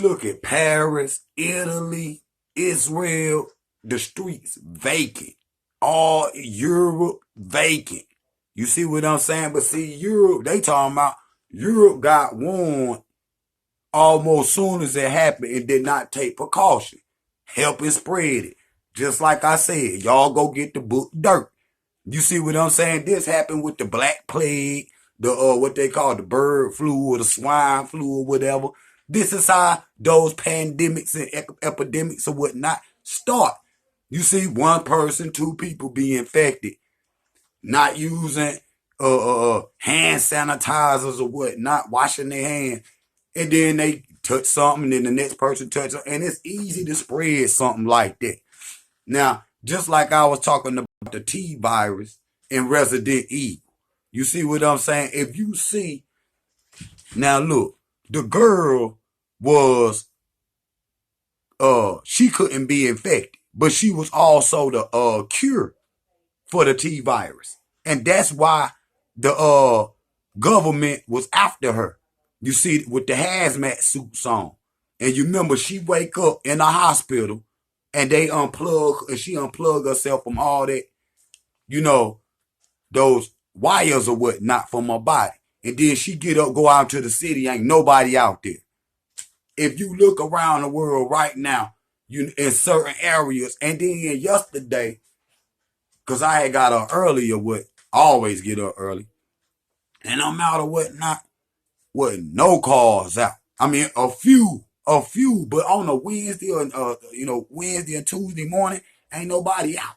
look at Paris, Italy, Israel, the streets vacant. All Europe vacant. You see what I'm saying? But see, Europe, they talking about Europe got warned almost soon as it happened and did not take precaution. Helping spread it. Just like I said, y'all go get the book dirt. You see what I'm saying? This happened with the Black Plague, the what they call the bird flu or the swine flu or whatever. This is how those pandemics and epidemics or whatnot start. You see one person, two people be infected, not using hand sanitizers or whatnot, washing their hands, and then they touch something, and then the next person touch it, and it's easy to spread something like that. Now, just like I was talking about the T virus in Resident Evil, you see what I'm saying? If you see, now look, the girl was, she couldn't be infected, but she was also the cure for the T virus. And that's why the government was after her. You see, with the hazmat suits on. And you remember she wake up in the hospital and they she unplugged herself from all that, you know, those wires or whatnot from her body. And then she get up, go out to the city, ain't nobody out there. If you look around the world right now, you in certain areas, and then yesterday, because I had got up earlier, I always get up early, and I'm out or whatnot, with no cars out. I mean, a few, but on a Wednesday or Wednesday and Tuesday morning, ain't nobody out.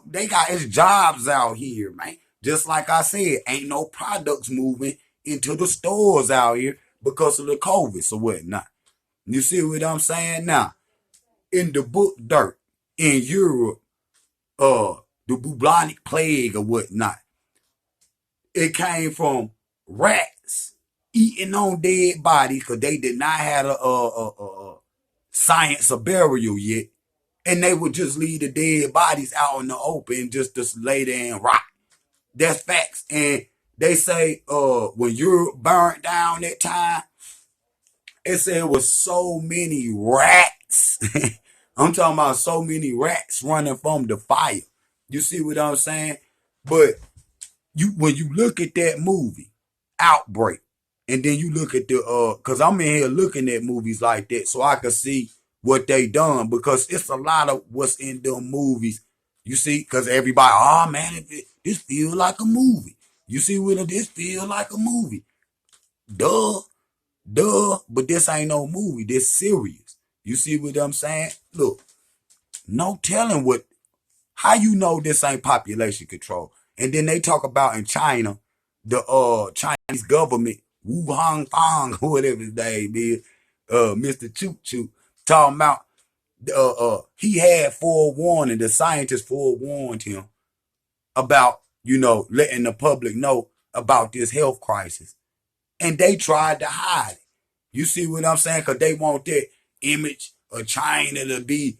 They got his jobs out here, man. Just like I said, ain't no products moving into the stores out here because of the COVID or whatnot. You see what I'm saying? Now, in the book Dirt, in Europe, the bubonic plague or whatnot, it came from rats eating on dead bodies because they did not have a science of burial yet. And they would just leave the dead bodies out in the open just to lay there and rot. That's facts. And they say when Europe burned down that time, it said it was so many rats. I'm talking about so many rats running from the fire. You see what I'm saying? But when you look at that movie, Outbreak, and then you look at cause I'm in here looking at movies like that so I can see what they done, because it's a lot of what's in them movies. You see, cause everybody, oh man, this feel like a movie. You see what this feel like a movie. Duh, but this ain't no movie. This serious. You see what I'm saying? Look, no telling how you know this ain't population control. And then they talk about in China, the Chinese government, Wu Hongfang, whatever his name is, Mr. Choo Choo, talking about he had forewarning, the scientists forewarned him about, letting the public know about this health crisis. And they tried to hide it. You see what I'm saying? Because they want that image of China to be,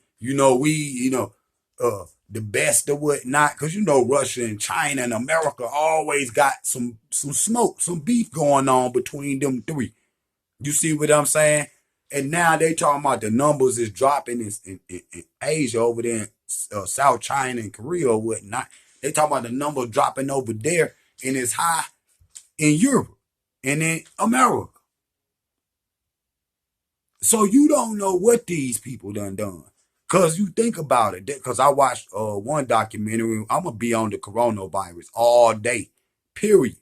the best or whatnot. Because, Russia and China and America always got some smoke, some beef going on between them three. You see what I'm saying? And now they talking about the numbers is dropping in Asia over there in South China and Korea or whatnot. They talking about the numbers dropping over there, and it's high in Europe and in America. So you don't know what these people done. Because you think about it. Because I watched one documentary. I'm going to be on the coronavirus all day. Period.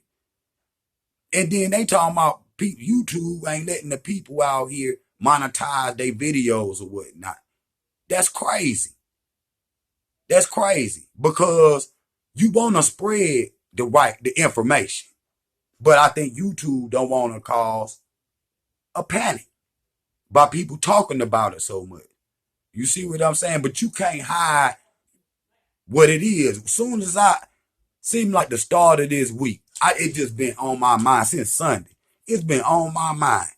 And then they talking about YouTube ain't letting the people out here monetize their videos or whatnot. That's crazy. That's crazy. Because you want to spread the information. But I think YouTube don't want to cause a panic by people talking about it so much. You see what I'm saying? But you can't hide what it is. As soon as seemed like the start of this week, it just been on my mind since Sunday. It's been on my mind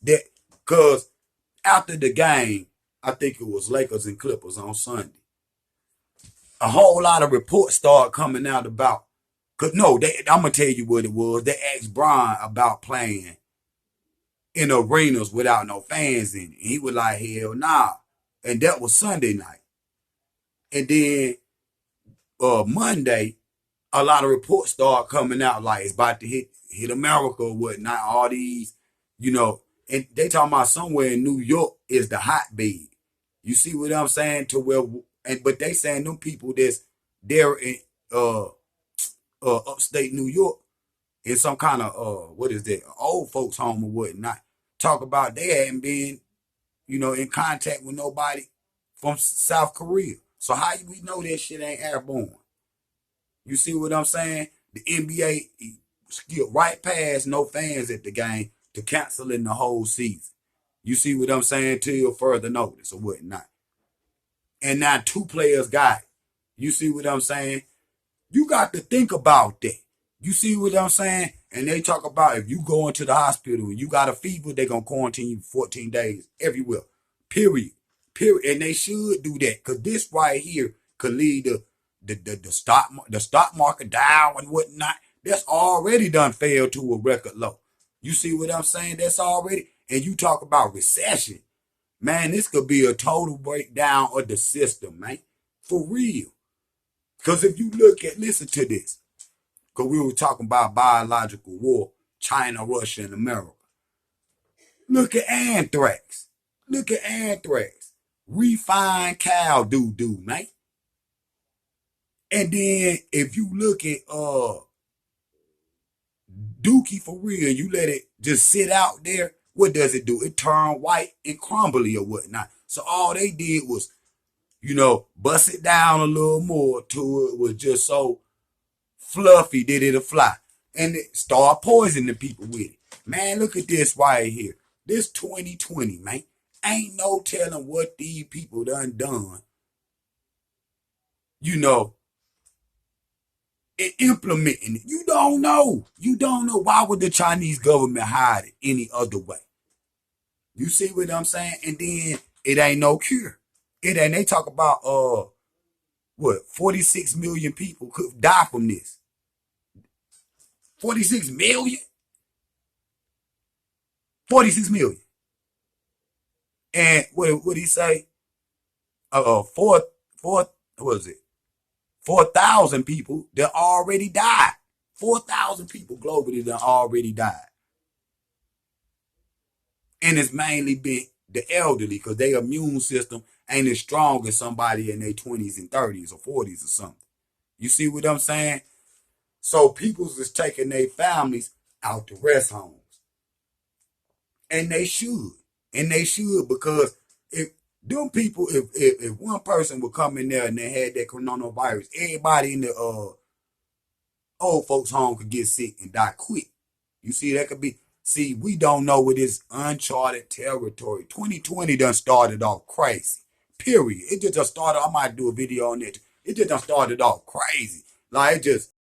that because after the game, I think it was Lakers and Clippers on Sunday, a whole lot of reports started coming out about. I'm gonna tell you what it was. They asked Bron about playing in arenas without no fans in it. And he was like, hell nah. And that was Sunday night. And then Monday, a lot of reports start coming out like it's about to hit America or whatnot. All these, and they talking about somewhere in New York is the hotbed. You see what I'm saying? To where, but they saying them people that's there in upstate New York in some kind of what is that, old folks home or whatnot. Talk about they hadn't been, in contact with nobody from South Korea. So how we know that shit ain't airborne? You see what I'm saying? The NBA skipped right past no fans at the game to canceling the whole season. You see what I'm saying? Till further notice or whatnot. And now 2 players got it. You see what I'm saying? You got to think about that. You see what I'm saying? And they talk about if you go into the hospital and you got a fever, they're going to quarantine you 14 days everywhere. Period. And they should do that because this right here could lead to the stock market down and whatnot. That's already done fell to a record low. You see what I'm saying? That's already. And you talk about recession. Man, this could be a total breakdown of the system, man. For real. Because if you listen to this. Because we were talking about biological war, China, Russia, and America. Look at anthrax. Refined cow doo-doo, man. And then if you look at Dookie for real, you let it just sit out there, what does it do? It turn white and crumbly or whatnot. So all they did was, bust it down a little more till it was just so fluffy that it'll fly. And it start poisoning people with it. Man, look at this right here. This 2020, man. Ain't no telling what these people done. Implementing it. You don't know. Why would the Chinese government hide it any other way? You see what I'm saying? And then it ain't no cure. It ain't. They talk about 46 million people could die from this. 46 million? 46 million. And what he say? What was it? 4,000 people that already died. 4,000 people globally that already died. And it's mainly been the elderly because their immune system ain't as strong as somebody in their 20s and 30s or 40s or something. You see what I'm saying? So people's is taking their families out to rest homes. And they should. Because if them people, if one person would come in there and they had that coronavirus, everybody in the old folks home could get sick and die quick. You see, that could be. See, we don't know what is uncharted territory. 2020 done started off crazy. Period. It just started. I might do a video on it. It just done started off crazy. Like it just